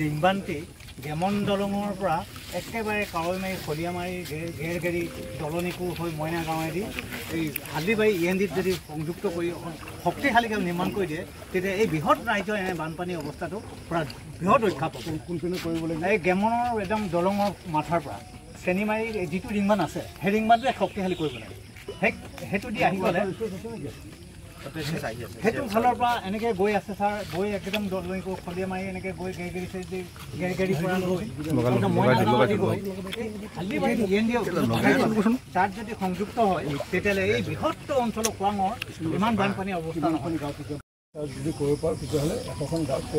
ৰিংবানটি গেমন দলঙৰ পৰা একেবাৰে কাৱৈমাৰী খলিয়ামাৰী ঘেৰঘেৰি দলনিকুৰ হৈ মইনা গাঁৱেদি এই হালদিবাৰী ENDত যদি সংযুক্ত কৰি শক্তিশালীকৈ নিৰ্মাণ কৰি দিয়ে তেতিয়া এই বৃহৎ ৰাজ্যৰ এনে বানপানী অৱস্থাটো পুৰা বৃহৎ ৰক্ষা পাব। কোনখিনি কৰিবলৈ এই গেমনৰ একদম দলঙৰ মাথাৰ পৰা চেনিমাৰী যিটো ৰিংবান আছে সেই ৰিংবানটোৱে শক্তিশালী কৰিব লাগে। সেইটো দি আহি গ'লে সেইটো ফালৰ পৰা এনেকৈ গৈ আছে ছাৰ, গৈ একদম দলনিকুৰ খলিয়ামাৰী এনেকৈ গৈ ঘেৰঘেৰি পৰা গৈ তাত যদি সংযুক্ত হয় তেতিয়াহ'লে এই বৃহৎ অঞ্চলৰ খোৱাঙৰ ইমান বানপানী অৱস্থা নহয়। যদি কৰিব পাৰোঁ তেতিয়াহ'লে এখন গাঁৱত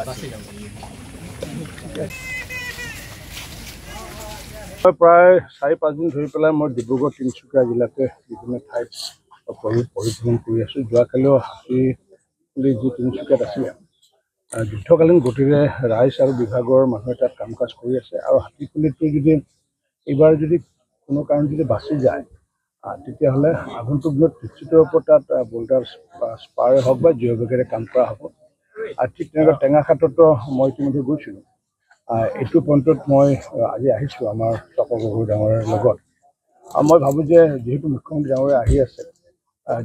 বাচি যাব। প্ৰায় 4-5 দিন ধৰি পেলাই মই ডিব্ৰুগড় তিনিচুকীয়া জিলাতে বিভিন্ন ঠাইত পৰিভ্ৰমণ কৰি আছোঁ। যোৱাকালিও হাতী বুলি যি তিনিচুকীয়াত আছিলে যুদ্ধকালীন গতিৰে ৰাইজ আৰু বিভাগৰ মানুহে তাত কাম কাজ কৰি আছে আৰু হাতীখুলিটো যদি এইবাৰ যদি কোনো কাৰণ যদি বাচি যায় তেতিয়াহ'লে আগন্তুক দিনত নিশ্চিত ওপৰত তাত বোল্ডাৰ স্পাৰে হওক বা জিঅ'বেগেৰে কাম কৰা হ'ব। আৰু ঠিক তেনেকৈ টেঙাখাটতো মই ইতিমধ্যে গৈছিলোঁ। এইটো পইণ্টত মই আজি আহিছোঁ আমাৰ তপন গগৈ ডাঙৰীয়াৰ লগত। মই ভাবোঁ যে যিহেতু মুখ্যমন্ত্ৰী ডাঙৰীয়া আহি আছে,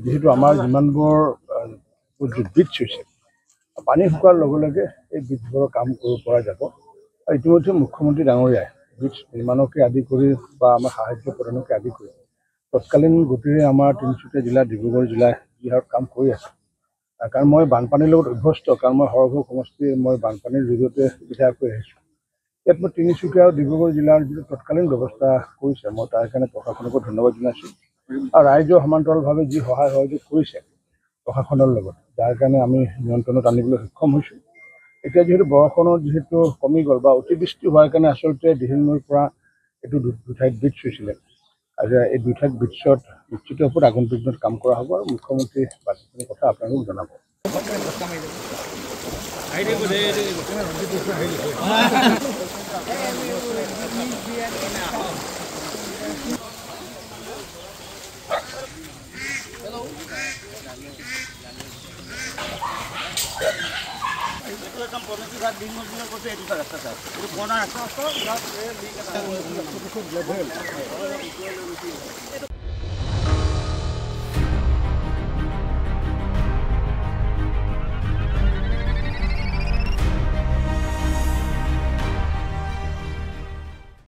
যিহেতু আমাৰ যিমানবোৰ ব্ৰিজ হৈছে পানী শুকোৱাৰ লগে লগে এই ব্ৰিজবোৰৰ কাম কৰিব পৰা যাব। আৰু ইতিমধ্যে মুখ্যমন্ত্ৰী ডাঙৰীয়াই ব্ৰিজ নিৰ্মাণকে আদি কৰি বা আমাৰ সাহায্য প্ৰদানকে আদি কৰি তৎকালীন গতিৰে আমাৰ তিনিচুকীয়া জিলা ডিব্ৰুগড় জিলাই যি হাৰত কাম কৰি আছে। কাৰণ মই বানপানীৰ লগত অভ্যস্ত, কাৰণ মই সৰভোগ সমষ্টিৰ মই বানপানীৰ জৰিয়তে বিধায়ক হৈ আহিছোঁ। ইয়াত মই তিনিচুকীয়া আৰু ডিব্ৰুগড় জিলাৰ যিটো তৎকালীন ব্যৱস্থা কৰিছে মই তাৰ কাৰণে প্ৰশাসনকো ধন্যবাদ জনাইছোঁ। আৰু ৰাইজৰ সমান্তৰালভাৱে যি সহায় সহযোগ কৰিছে প্ৰশাসনৰ লগত, যাৰ কাৰণে আমি নিয়ন্ত্ৰণত আনিবলৈ সক্ষম হৈছোঁ। এতিয়া যিহেতু বৰষুণৰ যিহেতু কমি গ'ল বা অতিবৃষ্টি হোৱাৰ কাৰণে আচলতে দিহিং নৈৰ পৰা এইটো দুঠাইত ব্ৰিজ হৈছিলে। আৰু এই দুঠাইত ব্ৰিজত নিশ্চিত ওপৰত আগন্তুক দিনত কাম কৰা হ'ব আৰু মুখ্যমন্ত্ৰী বাকীখিনি কথা আপোনালোকক জনাব।